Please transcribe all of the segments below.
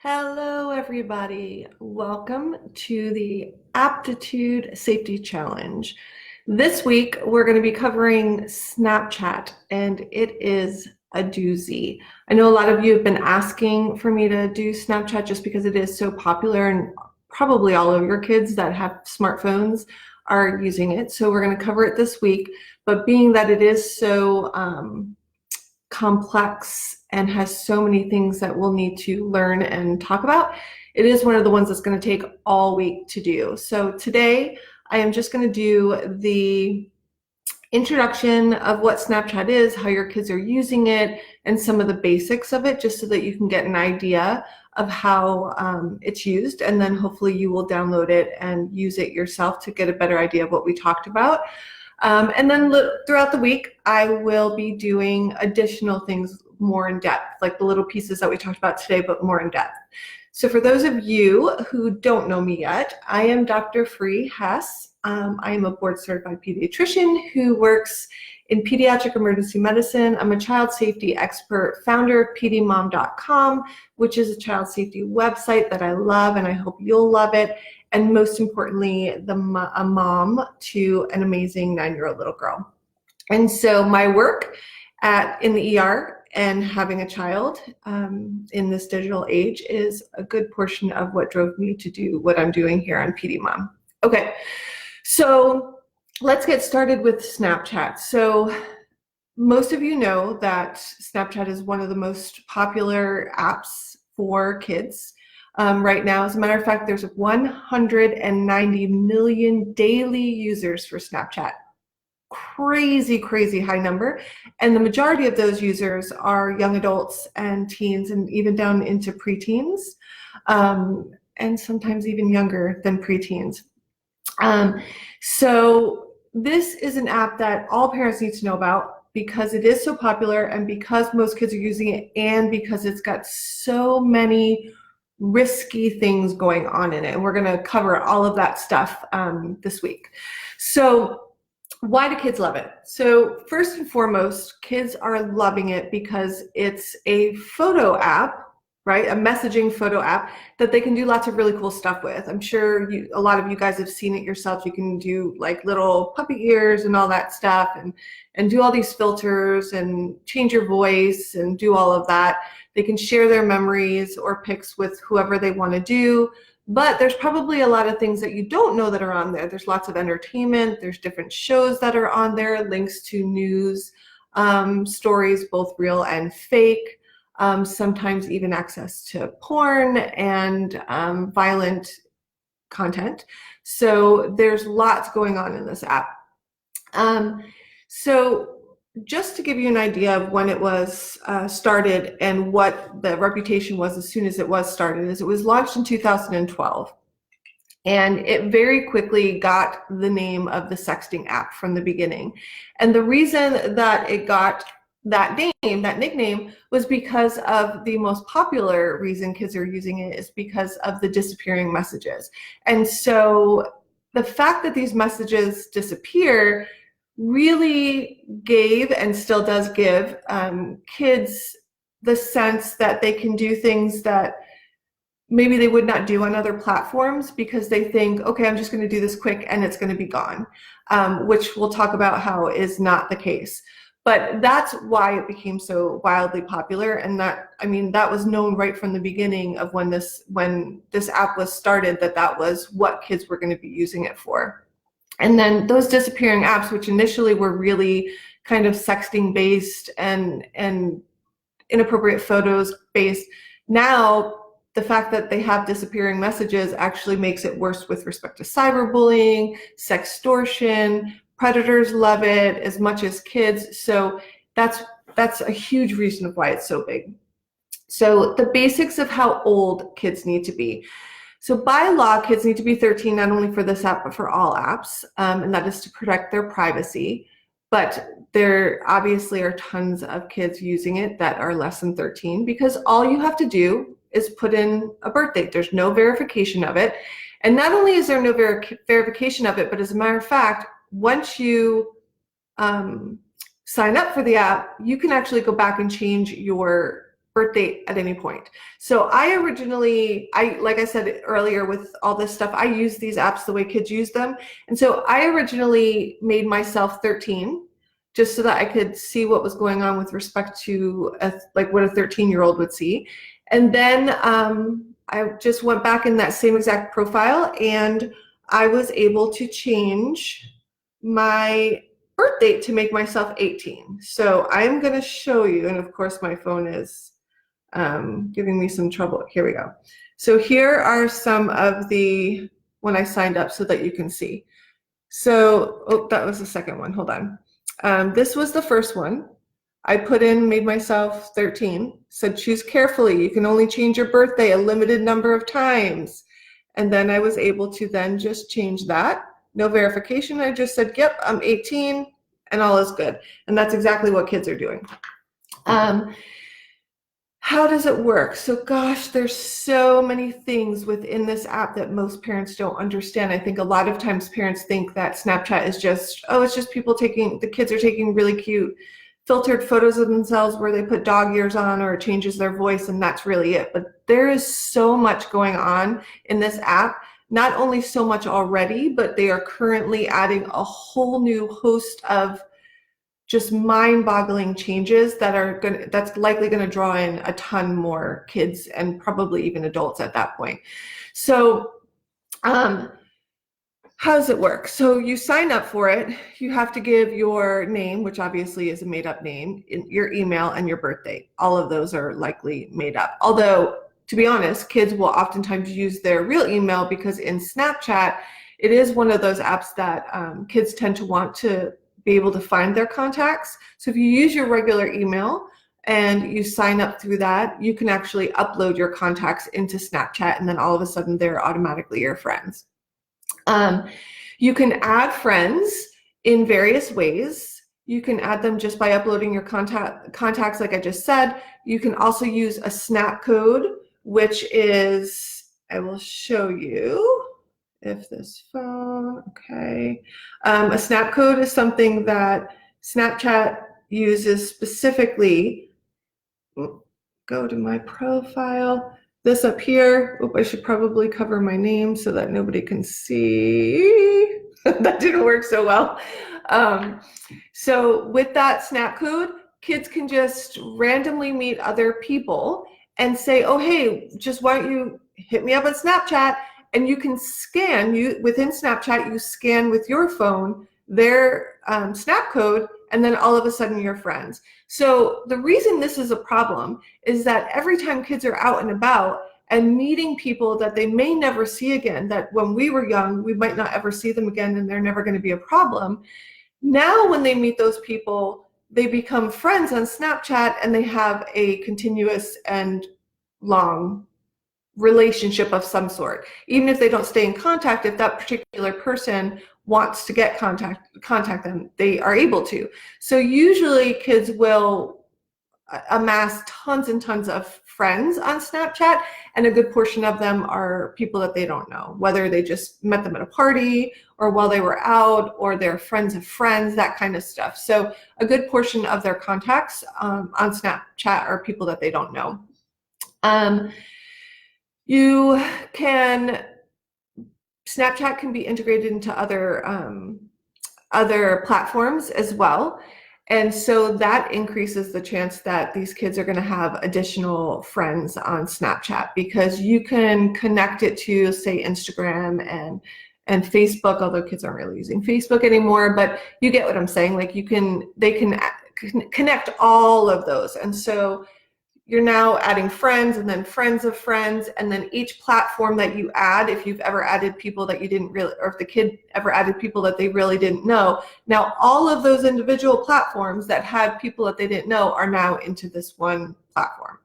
Hello, everybody. Welcome to the Aptitude Safety Challenge. This week, we're going to be covering Snapchat, and it is a doozy. I know a lot of you have been asking for me to do Snapchat just because it is so popular, and probably all of your kids that have smartphones are using it. So we're going to cover it this week. But being that it is so complex and has so many things that we'll need to learn and talk about, it is one of the ones that's going to take all week to do. So today I am just going to do the introduction of what Snapchat is, how your kids are using it, and some of the basics of it, just so that you can get an idea of how it's used, and then hopefully you will download it and use it yourself to get a better idea of what we talked about. And then throughout the week, I will be doing additional things more in depth, like the little pieces that we talked about today, but more in depth. So for those of you who don't know me yet, I am Dr. Free Hess. I am a board-certified pediatrician who works in pediatric emergency medicine. I'm a child safety expert, founder of pdmom.com, which is a child safety website that I love, and I hope you'll love it. And most importantly, a mom to an amazing 9-year-old little girl. And so my work in the ER and having a child in this digital age is a good portion of what drove me to do what I'm doing here on PD Mom. Okay, so let's get started with Snapchat. So most of you know that Snapchat is one of the most popular apps for kids. Right now, as a matter of fact, there's 190 million daily users for Snapchat. Crazy, crazy high number. And the majority of those users are young adults and teens, and even down into preteens, and sometimes even younger than preteens. So this is an app that all parents need to know about because it is so popular, and because most kids are using it, and because it's got so many risky things going on in it. And we're going to cover all of that stuff this week. So why do kids love it? So first and foremost, kids are loving it because it's a photo app, right? A messaging photo app that they can do lots of really cool stuff with. I'm sure a lot of you guys have seen it yourself. You can do like little puppy ears and all that stuff, and do all these filters and change your voice and do all of that. They can share their memories or pics with whoever they want to do. But there's probably a lot of things that you don't know that are on there. There's lots of entertainment. There's different shows that are on there, links to news, stories, both real and fake, sometimes even access to porn and violent content. So there's lots going on in this app. So just to give you an idea of when it was started and what the reputation was as soon as it was started, is it was launched in 2012. And it very quickly got the name of the sexting app from the beginning. And the reason that it got that name, that nickname, was because of the most popular reason kids are using it is because of the disappearing messages. And so the fact that these messages disappear really gave, and still does give, kids the sense that they can do things that maybe they would not do on other platforms, because they think, okay, I'm just going to do this quick and it's going to be gone, which we'll talk about how is not the case. But that's why it became so wildly popular, and that was known right from the beginning of when this app was started, that was what kids were going to be using it for. And then those disappearing apps, which initially were really kind of sexting based and inappropriate photos based, now the fact that they have disappearing messages actually makes it worse with respect to cyberbullying, sextortion. Predators love it as much as kids. So that's a huge reason of why it's so big. So the basics of how old kids need to be. So by law, kids need to be 13, not only for this app, but for all apps, and that is to protect their privacy. But there obviously are tons of kids using it that are less than 13, because all you have to do is put in a birth date. There's no verification of it. And not only is there no verification of it, but as a matter of fact, once you sign up for the app, you can actually go back and change your birthday at any point. So I originally, like I said earlier with all this stuff, I use these apps the way kids use them. And so I originally made myself 13 just so that I could see what was going on with respect to like what a 13-year-old would see. And then I just went back in that same exact profile and I was able to change my birth date to make myself 18. So I'm going to show you, and of course my phone is giving me some trouble. Here we go. So here are some of the, when I signed up so that you can see. So, oh, that was the second one. Hold on. This was the first one. I put in, made myself 13, said choose carefully. You can only change your birthday a limited number of times. And then I was able to then just change that. No verification. I just said, yep, I'm 18 and all is good. And that's exactly what kids are doing. How does it work? So gosh, there's so many things within this app that most parents don't understand. I think a lot of times parents think that Snapchat is just, oh, it's just people taking, the kids are taking really cute filtered photos of themselves where they put dog ears on or it changes their voice and that's really it. But there is so much going on in this app, not only so much already, but they are currently adding a whole new host of just mind-boggling changes that are that's likely going to draw in a ton more kids and probably even adults at that point. So how does it work? So you sign up for it. You have to give your name, which obviously is a made-up name, your email, and your birthday. All of those are likely made up. Although, to be honest, kids will oftentimes use their real email because in Snapchat, it is one of those apps that kids tend to want to be able to find their contacts. So if you use your regular email and you sign up through that, you can actually upload your contacts into Snapchat and then all of a sudden they're automatically your friends. You can add friends in various ways. You can add them just by uploading your contacts like I just said. You can also use a snap code, which is, I will show you. If this phone, okay. A snap code is something that Snapchat uses specifically. Go to my profile. This up here. Oop, I should probably cover my name so that nobody can see. That didn't work so well. So with that snap code, kids can just randomly meet other people and say, oh, hey, just why don't you hit me up on Snapchat? And you can scan, within Snapchat, you scan with your phone their snap code, and then all of a sudden you're friends. So the reason this is a problem is that every time kids are out and about and meeting people that they may never see again, that when we were young, we might not ever see them again and they're never going to be a problem. Now when they meet those people, they become friends on Snapchat and they have a continuous and long relationship of some sort. Even if they don't stay in contact, if that particular person wants to get contact them, they are able to. So usually kids will amass tons and tons of friends on Snapchat, and a good portion of them are people that they don't know, whether they just met them at a party or while they were out, or they're friends of friends, that kind of stuff. So a good portion of their contacts on Snapchat are people that they don't know. Snapchat can be integrated into other platforms as well. And so that increases the chance that these kids are going to have additional friends on Snapchat, because you can connect it to, say, Instagram and Facebook, although kids aren't really using Facebook anymore, but you get what I'm saying. Like they can connect all of those. And so you're now adding friends and then friends of friends, and then each platform that you add, if you've ever added people that you didn't really, or if the kid ever added people that they really didn't know, now all of those individual platforms that had people that they didn't know are now into this one platform.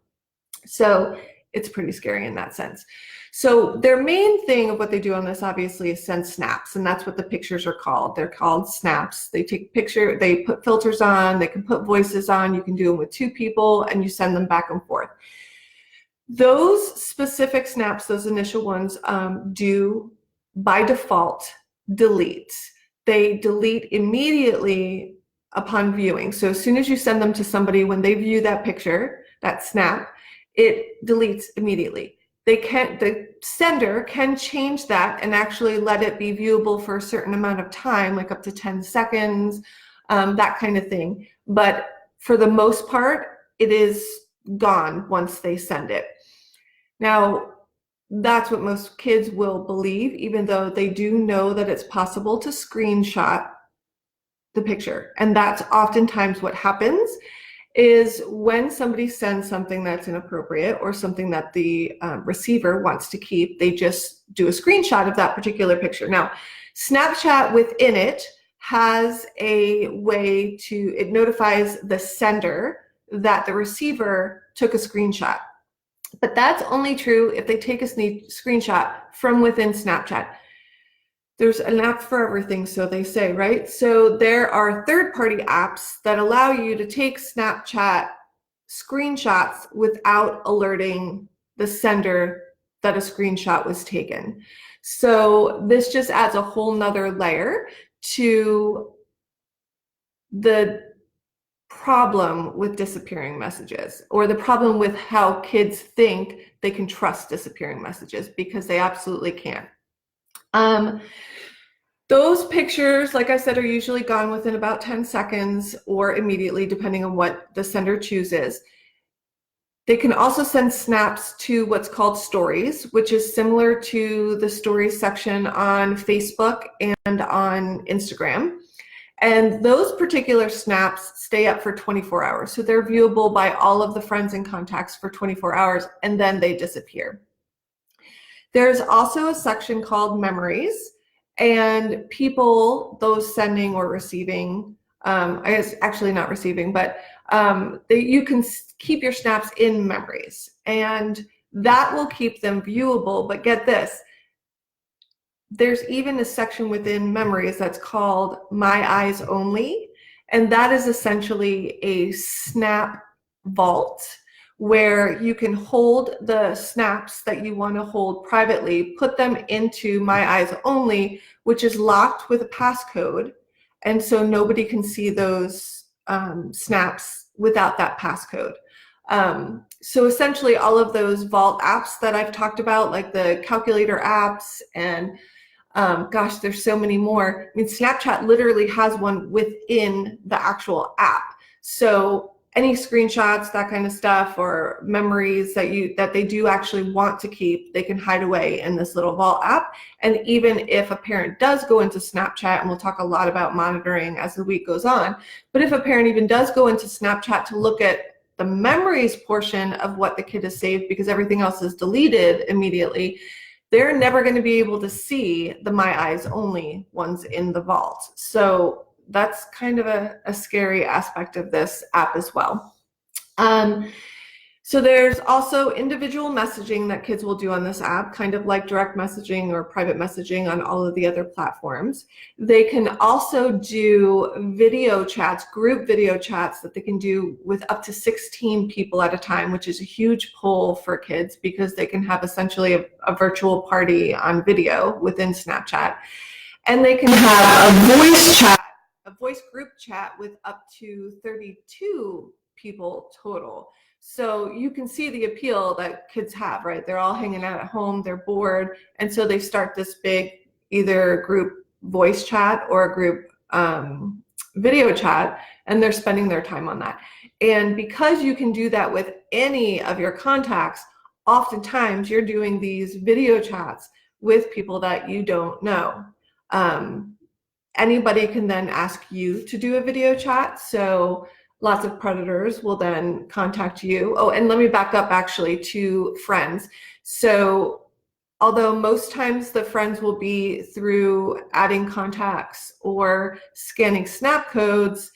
So it's pretty scary in that sense. So their main thing of what they do on this obviously is send snaps, and that's what the pictures are called. They're called snaps. They take picture, they put filters on, they can put voices on, you can do them with two people, and you send them back and forth. Those specific snaps, those initial ones, do by default delete. They delete immediately upon viewing. So as soon as you send them to somebody, when they view that picture, that snap, it deletes immediately. The sender can change that and actually let it be viewable for a certain amount of time, like up to 10 seconds, that kind of thing. But for the most part, it is gone once they send it. Now, that's what most kids will believe, even though they do know that it's possible to screenshot the picture. And that's oftentimes what happens, is when somebody sends something that's inappropriate or something that the receiver wants to keep, they just do a screenshot of that particular picture. Now, Snapchat within it has a way to, it notifies the sender that the receiver took a screenshot. But that's only true if they take a screenshot from within Snapchat. There's an app for everything, so they say, right? So there are third-party apps that allow you to take Snapchat screenshots without alerting the sender that a screenshot was taken. So this just adds a whole nother layer to the problem with disappearing messages, or the problem with how kids think they can trust disappearing messages, because they absolutely can't. Those pictures, like I said, are usually gone within about 10 seconds or immediately, depending on what the sender chooses. They can also send snaps to what's called stories, which is similar to the stories section on Facebook and on Instagram. And those particular snaps stay up for 24 hours. So they're viewable by all of the friends and contacts for 24 hours, and then they disappear. There's also a section called memories, and people, those sending or receiving, I guess actually not receiving, but you can keep your snaps in memories, and that will keep them viewable. But get this, there's even a section within memories that's called My Eyes Only, and that is essentially a snap vault where you can hold the snaps that you want to hold privately, put them into My Eyes Only, which is locked with a passcode, and so nobody can see those snaps without that passcode. So essentially all of those vault apps that I've talked about, like the calculator apps and gosh, there's so many more. I mean, Snapchat literally has one within the actual app. So any screenshots, that kind of stuff, or memories that they do actually want to keep, they can hide away in this little vault app. And even if a parent does go into Snapchat, and we'll talk a lot about monitoring as the week goes on, but if a parent even does go into Snapchat to look at the memories portion of what the kid has saved, because everything else is deleted immediately, they're never going to be able to see the My Eyes Only ones in the vault. So that's kind of a scary aspect of this app as well. So there's also individual messaging that kids will do on this app, kind of like direct messaging or private messaging on all of the other platforms. They can also do video chats, group video chats that they can do with up to 16 people at a time, which is a huge pull for kids because they can have essentially a virtual party on video within Snapchat. And they can have a voice group chat with up to 32 people total. So you can see the appeal that kids have, right? They're all hanging out at home, they're bored, and so they start this big either group voice chat or a group video chat, and they're spending their time on that. And because you can do that with any of your contacts, oftentimes you're doing these video chats with people that you don't know. Anybody can then ask you to do a video chat, so lots of predators will then contact you. Oh, and let me back up actually to friends. So although most times the friends will be through adding contacts or scanning snap codes,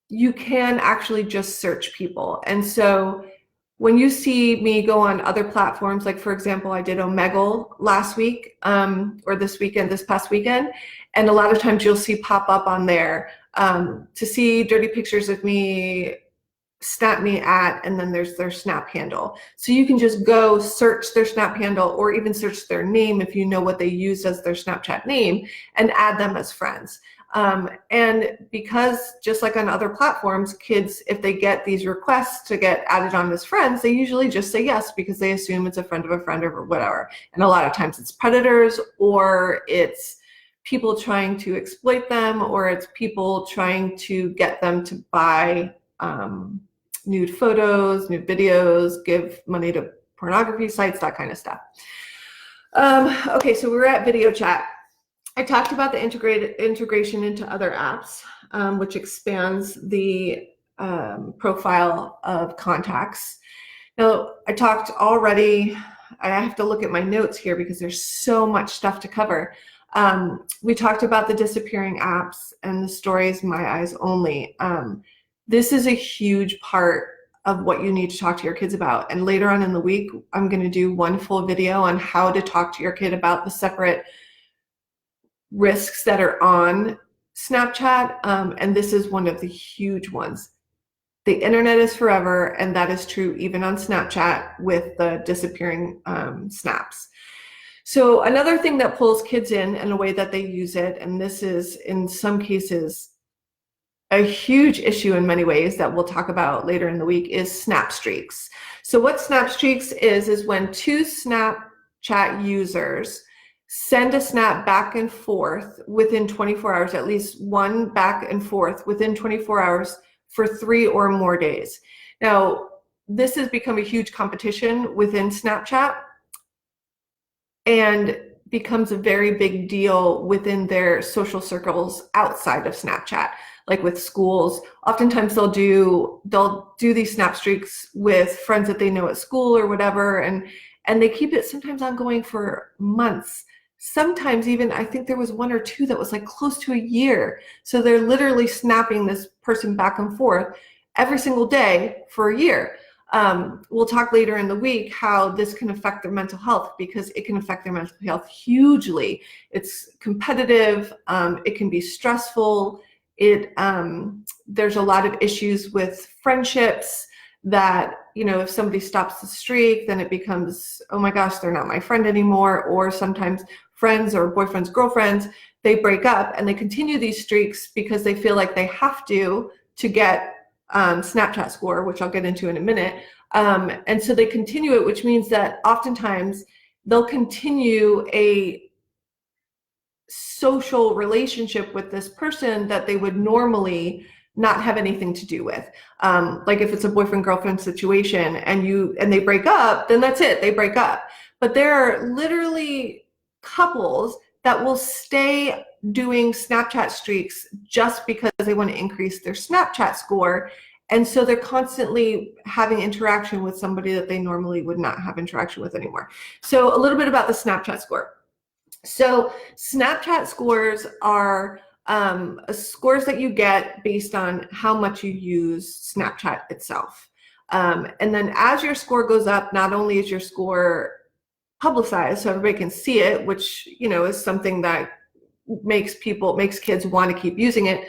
you can actually just search people. And so when you see me go on other platforms, like for example, I did Omegle last week or this past weekend, and a lot of times you'll see pop up on there to see dirty pictures of me, snap me at, and then there's their snap handle. So you can just go search their snap handle or even search their name if you know what they used as their Snapchat name and add them as friends. And because just like on other platforms, kids, if they get these requests to get added on as friends, they usually just say yes because they assume it's a friend of a friend or whatever. And a lot of times it's predators, or it's people trying to exploit them, or it's people trying to get them to buy nude photos, nude videos, give money to pornography sites, that kind of stuff. Okay, so we're at video chat. I talked about the integration into other apps, which expands the profile of contacts. Now, I talked already, I have to look at my notes here because there's so much stuff to cover. We talked about the disappearing apps and the stories my eyes only. This is a huge part of what you need to talk to your kids about. And later on in the week, I'm going to do one full video on how to talk to your kid about the separate risks that are on Snapchat. And this is one of the huge ones. The internet is forever, and that is true even on Snapchat with the disappearing snaps. So another thing that pulls kids in and the way that they use it, and this is in some cases a huge issue in many ways that we'll talk about later in the week, is snap streaks. So what snap streaks is when two Snapchat users send a snap back and forth within 24 hours, at least one back and forth within 24 hours for 3 or more days. Now, this has become a huge competition within Snapchat and becomes a very big deal within their social circles outside of Snapchat. Like with schools, oftentimes they'll do these snap streaks with friends that they know at school or whatever, and they keep it sometimes ongoing for months. Sometimes even, I think there was 1 or 2 that was like close to a year. So they're literally snapping this person back and forth every single day for a year. We'll talk later in the week how this can affect their mental health, because it can affect their mental health hugely. It's competitive, it can be stressful. There's a lot of issues with friendships that, you know, if somebody stops the streak, then it becomes, oh my gosh, they're not my friend anymore. Or sometimes friends or boyfriends, girlfriends, they break up and they continue these streaks because they feel like they have to get Snapchat score, which I'll get into in a minute. And so they continue it, which means that oftentimes they'll continue a social relationship with this person that they would normally not have anything to do with. Like if it's a boyfriend-girlfriend situation and they break up, then that's it, they break up. But there are literally couples that will stay doing Snapchat streaks just because they want to increase their Snapchat score. And so they're constantly having interaction with somebody that they normally would not have interaction with anymore. So a little bit about the Snapchat score. So Snapchat scores are scores that you get based on how much you use Snapchat itself. And then as your score goes up, not only is your score publicized so everybody can see it, which, you know, is something that makes kids want to keep using it,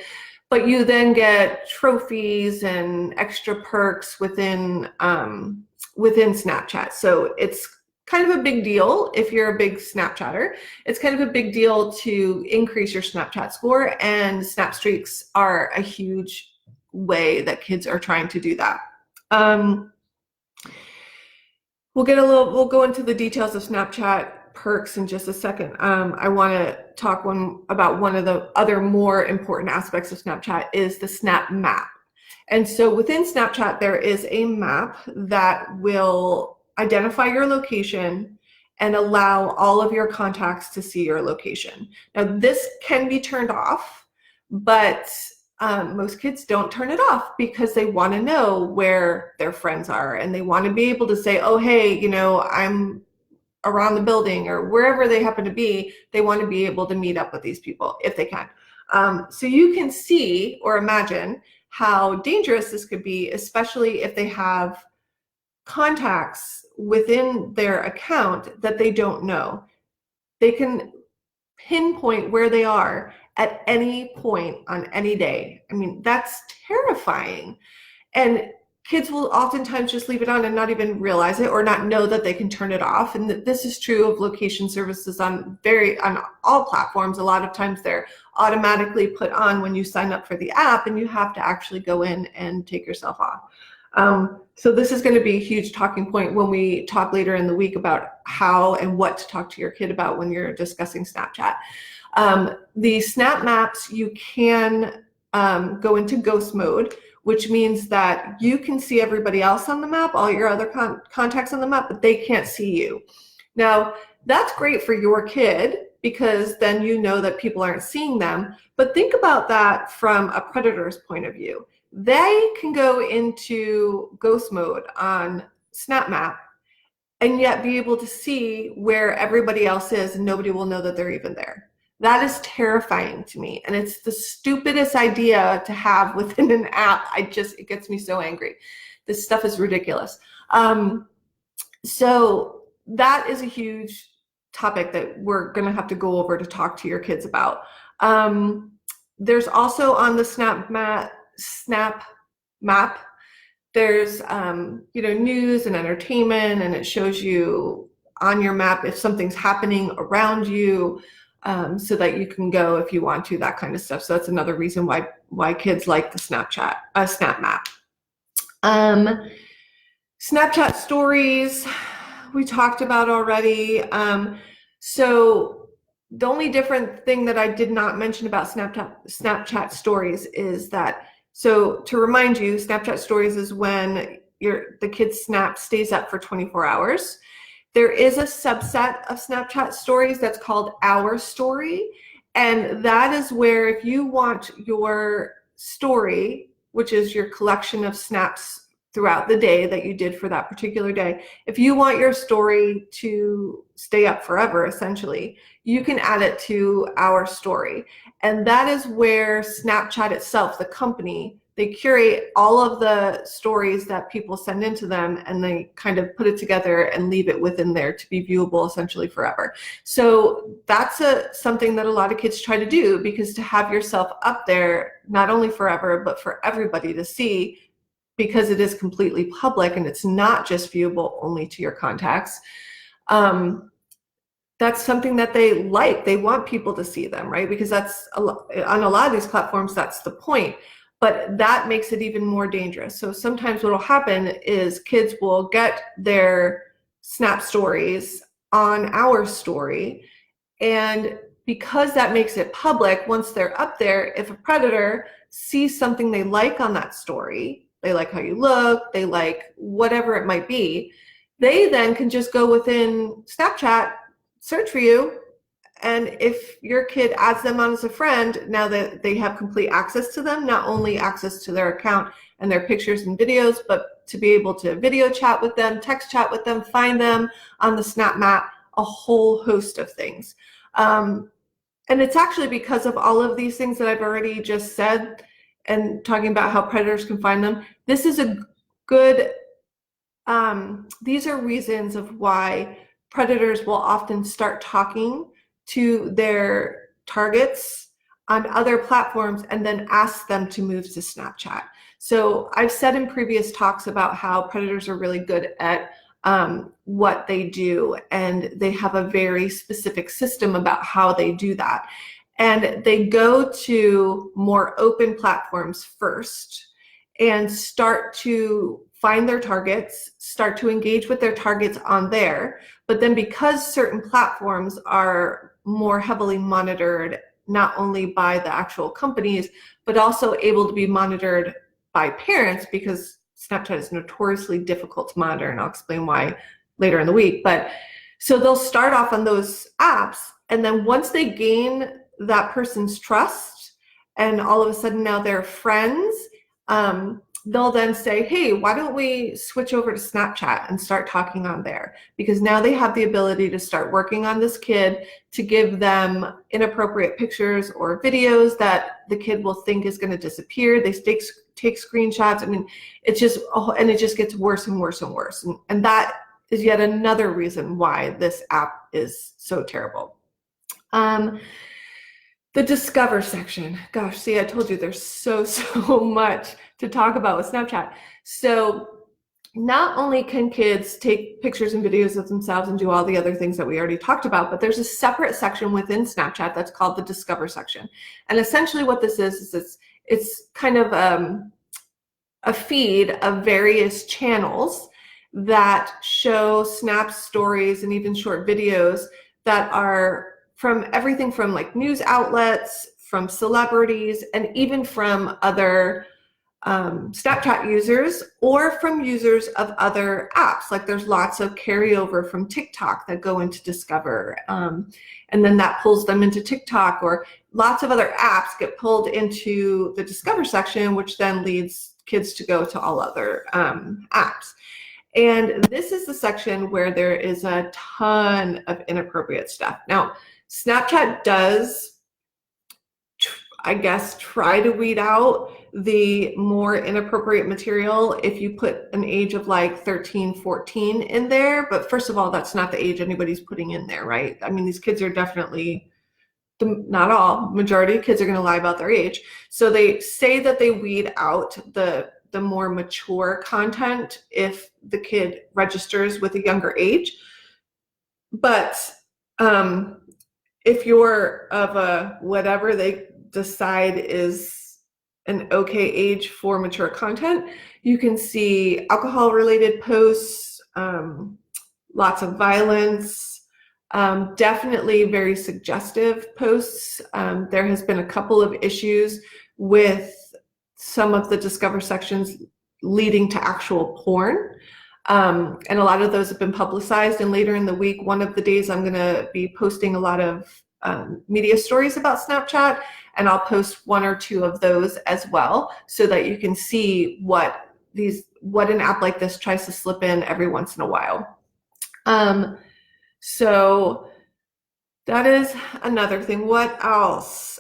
but you then get trophies and extra perks within Snapchat. So it's kind of a big deal if you're a big Snapchatter. It's kind of a big deal to increase your Snapchat score, and snap streaks are a huge way that kids are trying to do that. We'll go into the details of Snapchat perks in just a second. I want to talk about one of the other more important aspects of Snapchat is the Snap Map. And so within Snapchat, there is a map that will identify your location and allow all of your contacts to see your location. Now, this can be turned off, but most kids don't turn it off because they want to know where their friends are, and they want to be able to say, oh, hey, you know, I'm around the building, or wherever they happen to be. They want to be able to meet up with these people if they can. So you can see or imagine how dangerous this could be, especially if they have contacts within their account that they don't know. They can pinpoint where they are at any point on any day. I mean, that's terrifying. And kids will oftentimes just leave it on and not even realize it or not know that they can turn it off. And this is true of location services on all platforms. A lot of times they're automatically put on when you sign up for the app, and you have to actually go in and take yourself off. So this is going to be a huge talking point when we talk later in the week about how and what to talk to your kid about when you're discussing Snapchat. The snap maps, you can go into ghost mode, which means that you can see everybody else on the map, all your other contacts on the map, but they can't see you. Now, that's great for your kid because then you know that people aren't seeing them. But think about that from a predator's point of view. They can go into ghost mode on Snap Map and yet be able to see where everybody else is, and nobody will know that they're even there. That is terrifying to me, and it's the stupidest idea to have within an app. It gets me so angry. This stuff is ridiculous. So that is a huge topic that we're going to have to go over to talk to your kids about. There's also on the Snap Map, there's news and entertainment, and it shows you on your map if something's happening around you, so that you can go if you want to, that kind of stuff. So that's another reason why kids like the Snap Map. Snapchat stories we talked about already. So the only different thing that I did not mention about Snapchat stories is that, so to remind you, Snapchat stories is when the kid's snap stays up for 24 hours. There is a subset of Snapchat stories that's called Our Story, and that is where if you want your story, which is your collection of snaps throughout the day that you did for that particular day, if you want your story to stay up forever, essentially, you can add it to Our Story. And that is where Snapchat itself, the company, they curate all of the stories that people send into them, and they kind of put it together and leave it within there to be viewable essentially forever. So that's something that a lot of kids try to do, because to have yourself up there, not only forever, but for everybody to see, because it is completely public and it's not just viewable only to your contacts. That's something that they like. They want people to see them, right? Because that's on a lot of these platforms, that's the point. But that makes it even more dangerous. So sometimes what will happen is kids will get their snap stories on Our Story, and because that makes it public, once they're up there, if a predator sees something they like on that story, they like how you look, they like whatever it might be, they then can just go within Snapchat, search for you, and if your kid adds them on as a friend, now that they have complete access to them, not only access to their account and their pictures and videos, but to be able to video chat with them, text chat with them, find them on the Snap Map, a whole host of things. And it's actually because of all of these things that I've already just said and talking about how predators can find them. This is a good, these are reasons of why predators will often start talking to their targets on other platforms and then ask them to move to Snapchat. So I've said in previous talks about how predators are really good at what they do, and they have a very specific system about how they do that. And they go to more open platforms first and start to find their targets, start to engage with their targets on there. But then because certain platforms are more heavily monitored, not only by the actual companies, but also able to be monitored by parents, because Snapchat is notoriously difficult to monitor, and I'll explain why later in the week. But so they'll start off on those apps, and then once they gain that person's trust, and all of a sudden now they're friends, they'll then say, hey, why don't we switch over to Snapchat and start talking on there? Because now they have the ability to start working on this kid, to give them inappropriate pictures or videos that the kid will think is going to disappear. They take screenshots. I mean, it's just, and it just gets worse and worse and worse. And that is yet another reason why this app is so terrible. The Discover section. Gosh, see, I told you there's so much to talk about with Snapchat. So not only can kids take pictures and videos of themselves and do all the other things that we already talked about, but there's a separate section within Snapchat that's called the Discover section. And essentially what this is it's kind of a feed of various channels that show snaps, stories, and even short videos that are from everything from like news outlets, from celebrities, and even from other Snapchat users or from users of other apps. Like there's lots of carryover from TikTok that go into Discover, and then that pulls them into TikTok, or lots of other apps get pulled into the Discover section, which then leads kids to go to all other apps. And this is the section where there is a ton of inappropriate stuff. Now, Snapchat does, I guess, try to weed out the more inappropriate material if you put an age of like 13, 14 in there. But first of all, that's not the age anybody's putting in there, right? I mean, these kids are definitely, not all, majority of kids are going to lie about their age. So they say that they weed out the more mature content if the kid registers with a younger age. But if you're of a whatever they decide is an okay age for mature content, you can see alcohol related posts, lots of violence, definitely very suggestive posts. There has been a couple of issues with some of the Discover sections leading to actual porn. And a lot of those have been publicized. And later in the week, one of the days, I'm going to be posting a lot of media stories about Snapchat, and I'll post one or two of those as well, so that you can see what an app like this tries to slip in every once in a while. So that is another thing. What else?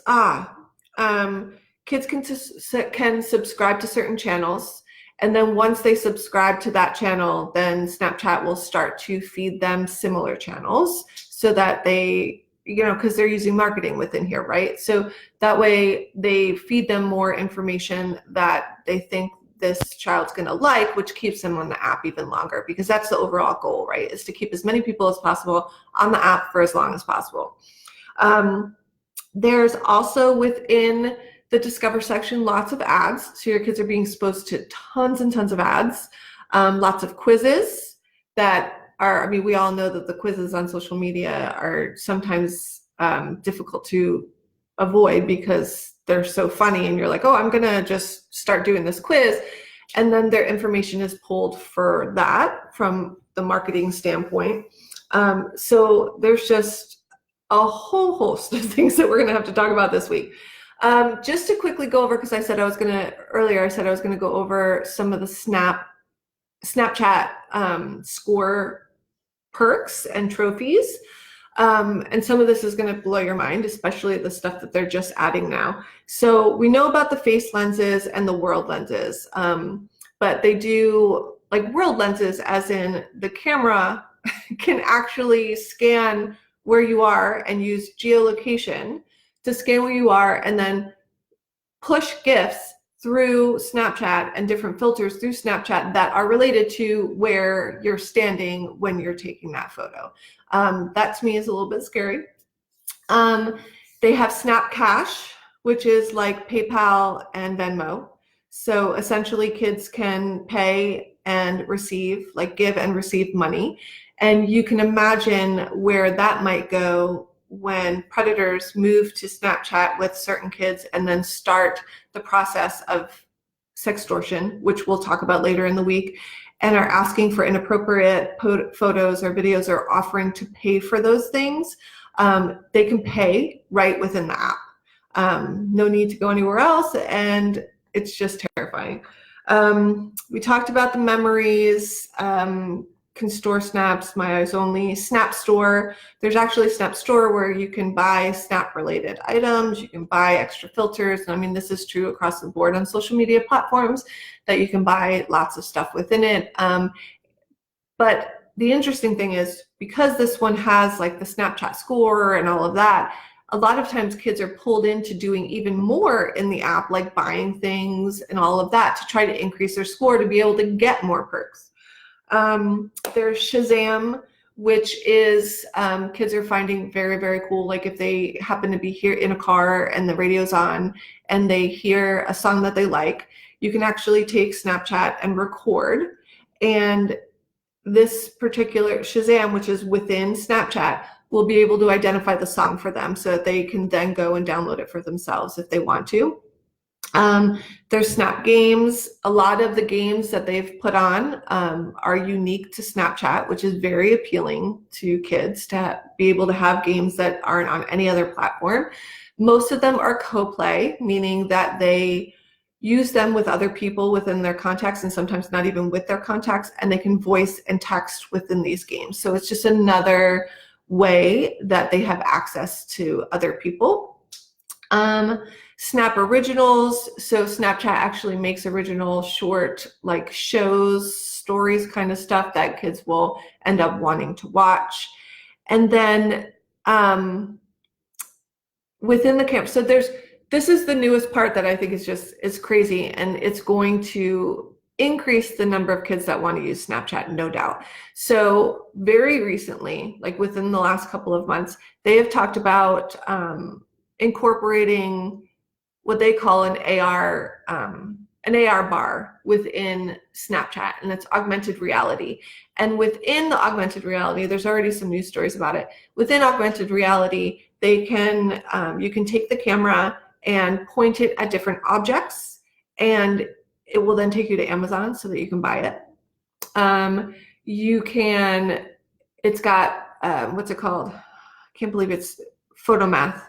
Kids can subscribe to certain channels, and then once they subscribe to that channel, then Snapchat will start to feed them similar channels so that they, because they're using marketing within here, right? So that way they feed them more information that they think this child's going to like, which keeps them on the app even longer, because that's the overall goal, right? Is to keep as many people as possible on the app for as long as possible. There's also within the Discover section lots of ads. So your kids are being exposed to tons and tons of ads, lots of quizzes that are, we all know that the quizzes on social media are sometimes difficult to avoid because they're so funny, and you're like, oh, I'm gonna just start doing this quiz, and then their information is pulled for that from the marketing standpoint. So there's just a whole host of things that we're gonna have to talk about this week. Just to quickly go over, because I said I was gonna go over some of the Snapchat score perks and trophies. And some of this is going to blow your mind, especially the stuff that they're just adding now. So we know about the face lenses and the world lenses, but they do like world lenses, as in the camera can actually scan where you are and use geolocation to scan where you are, and then push GIFs through Snapchat and different filters through Snapchat that are related to where you're standing when you're taking that photo. That to me is a little bit scary. They have Snap Cash, which is like PayPal and Venmo. So essentially kids can pay and receive, like give and receive money. And you can imagine where that might go when predators move to Snapchat with certain kids and then start the process of sextortion, which we'll talk about later in the week, and are asking for inappropriate photos or videos, or offering to pay for those things. They can pay right within the app. No need to go anywhere else, and it's just terrifying. We talked about the memories. Can store snaps, my eyes only. Snap Store, there's actually a Snap Store where you can buy snap related items, you can buy extra filters. And this is true across the board on social media platforms, that you can buy lots of stuff within it. But the interesting thing is, because this one has like the Snapchat score and all of that, a lot of times kids are pulled into doing even more in the app, like buying things and all of that to try to increase their score to be able to get more perks. There's Shazam, which is kids are finding very, very cool. Like if they happen to be here in a car and the radio's on and they hear a song that they like, you can actually take Snapchat and record. And this particular Shazam, which is within Snapchat, will be able to identify the song for them so that they can then go and download it for themselves if they want to. There's Snap Games. A lot of the games that they've put on are unique to Snapchat, which is very appealing to kids to be able to have games that aren't on any other platform. Most of them are co-play, meaning that they use them with other people within their contacts and sometimes not even with their contacts, and they can voice and text within these games. So it's just another way that they have access to other people. Snap Originals. So Snapchat actually makes original short like shows, stories kind of stuff that kids will end up wanting to watch. And then within the camp, so this is the newest part that I think is crazy, and it's going to increase the number of kids that want to use Snapchat, no doubt. So very recently, like within the last couple of months, they have talked about incorporating what they call an AR bar within Snapchat, and it's augmented reality. And within the augmented reality, there's already some news stories about it. Within augmented reality, they can you can take the camera and point it at different objects, and it will then take you to Amazon so that you can buy it. It's got what's it called? I can't believe it's photomath.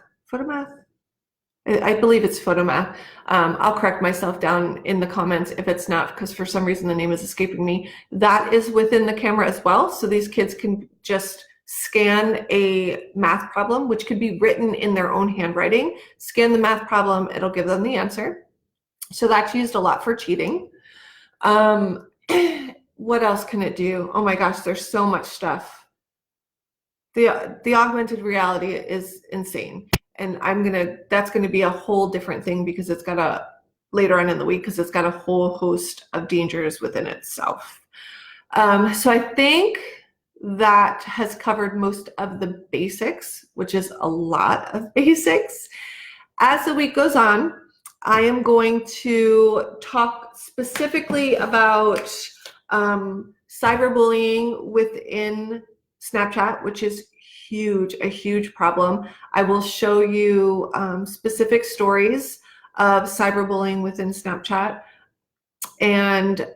I believe it's photomath. I'll correct myself down in the comments if it's not, because for some reason the name is escaping me. That is within the camera as well. So these kids can just scan a math problem, which could be written in their own handwriting, scan the math problem, it'll give them the answer. So that's used a lot for cheating. What else can it do? Oh my gosh, there's so much stuff. The augmented reality is insane. And that's gonna be a whole different thing because it's got later on in the week, because it's got a whole host of dangers within itself. So I think that has covered most of the basics, which is a lot of basics. As the week goes on, I am going to talk specifically about cyberbullying within Snapchat, which is a huge problem. I will show you specific stories of cyberbullying within Snapchat and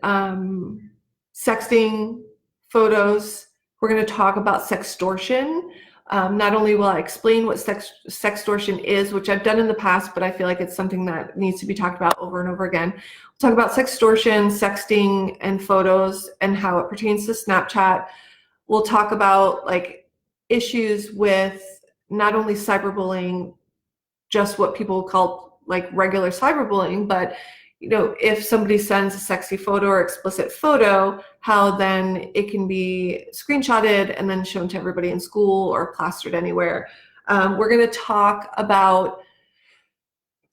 sexting, photos. We're going to talk about sextortion. Not only will I explain what sextortion is, which I've done in the past, but I feel like it's something that needs to be talked about over and over again. We'll talk about sextortion, sexting, and photos and how it pertains to Snapchat. We'll talk about like issues with not only cyberbullying, just what people call like regular cyberbullying, but if somebody sends a sexy photo or explicit photo, how then it can be screenshotted and then shown to everybody in school or plastered anywhere. We're going to talk about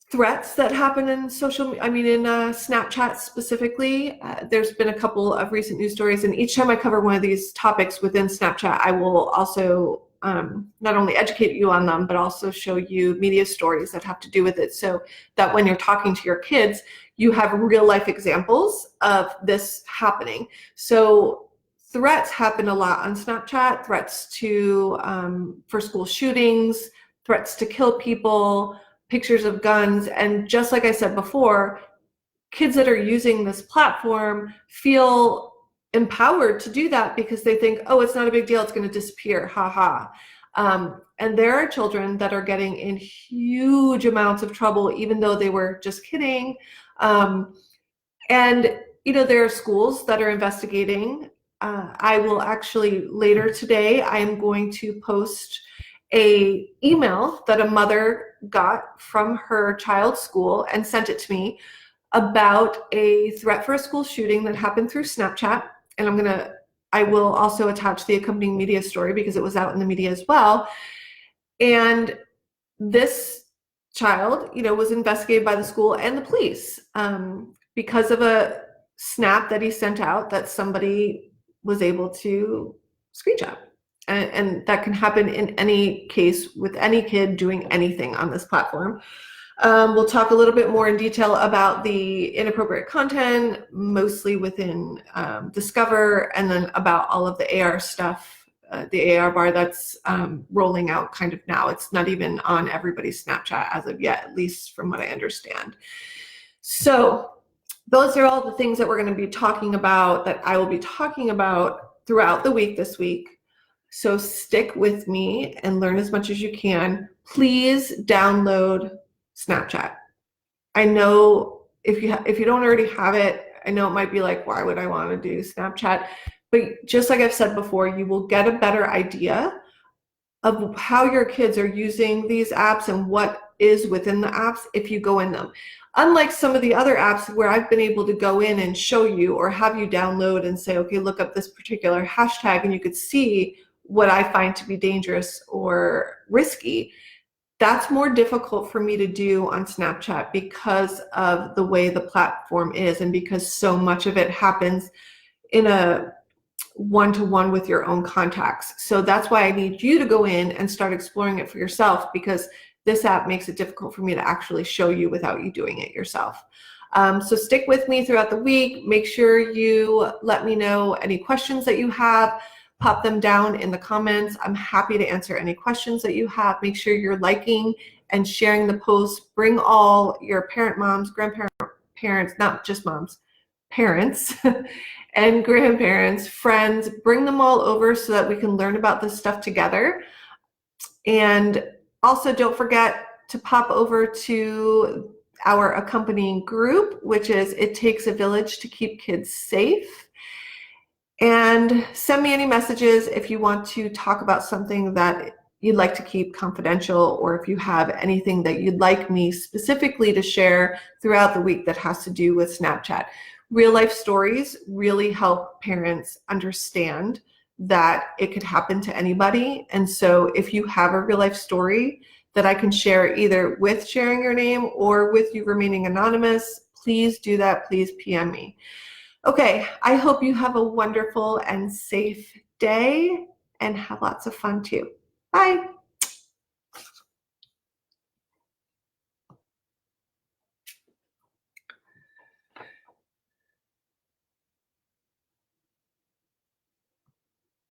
threats that happen in Snapchat specifically. There's been a couple of recent news stories, and each time I cover one of these topics within Snapchat, I will also not only educate you on them, but also show you media stories that have to do with it, so that when you're talking to your kids, you have real life examples of this happening. So threats happen a lot on Snapchat, threats for school shootings, threats to kill people, pictures of guns. And just like I said before, kids that are using this platform feel empowered to do that because they think, oh, it's not a big deal, it's going to disappear, haha. And there are children that are getting in huge amounts of trouble, even though they were just kidding. And there are schools that are investigating. I will actually later today, I am going to post a email that a mother got from her child's school and sent it to me about a threat for a school shooting that happened through Snapchat. And I will also attach the accompanying media story because it was out in the media as well. And this child, was investigated by the school and the police because of a snap that he sent out that somebody was able to screenshot. And that can happen in any case with any kid doing anything on this platform. We'll talk a little bit more in detail about the inappropriate content, mostly within Discover, and then about all of the AR stuff, the AR bar that's rolling out kind of now. It's not even on everybody's Snapchat as of yet, at least from what I understand. So those are all the things that we're going to be talking about, that I will be talking about throughout the week this week. So stick with me and learn as much as you can. Please download Snapchat. I know if you don't already have it, I know it might be like, why would I want to do Snapchat? But just like I've said before, you will get a better idea of how your kids are using these apps and what is within the apps if you go in them. Unlike some of the other apps where I've been able to go in and show you or have you download and say, okay, look up this particular hashtag, and you could see what I find to be dangerous or risky. That's more difficult for me to do on Snapchat because of the way the platform is and because so much of it happens in a one-to-one with your own contacts. So that's why I need you to go in and start exploring it for yourself, because this app makes it difficult for me to actually show you without you doing it yourself. So stick with me throughout the week. Make sure you let me know any questions that you have. Pop them down in the comments. I'm happy to answer any questions that you have. Make sure you're liking and sharing the post. Bring all your parent moms, grandparent parents, not just moms, parents and grandparents, friends, bring them all over so that we can learn about this stuff together. And also don't forget to pop over to our accompanying group, which is It Takes a Village to Keep Kids Safe. And send me any messages if you want to talk about something that you'd like to keep confidential, or if you have anything that you'd like me specifically to share throughout the week that has to do with Snapchat. Real life stories really help parents understand that it could happen to anybody. And so if you have a real life story that I can share either with sharing your name or with you remaining anonymous, please do that. Please PM me. Okay, I hope you have a wonderful and safe day and have lots of fun too. Bye.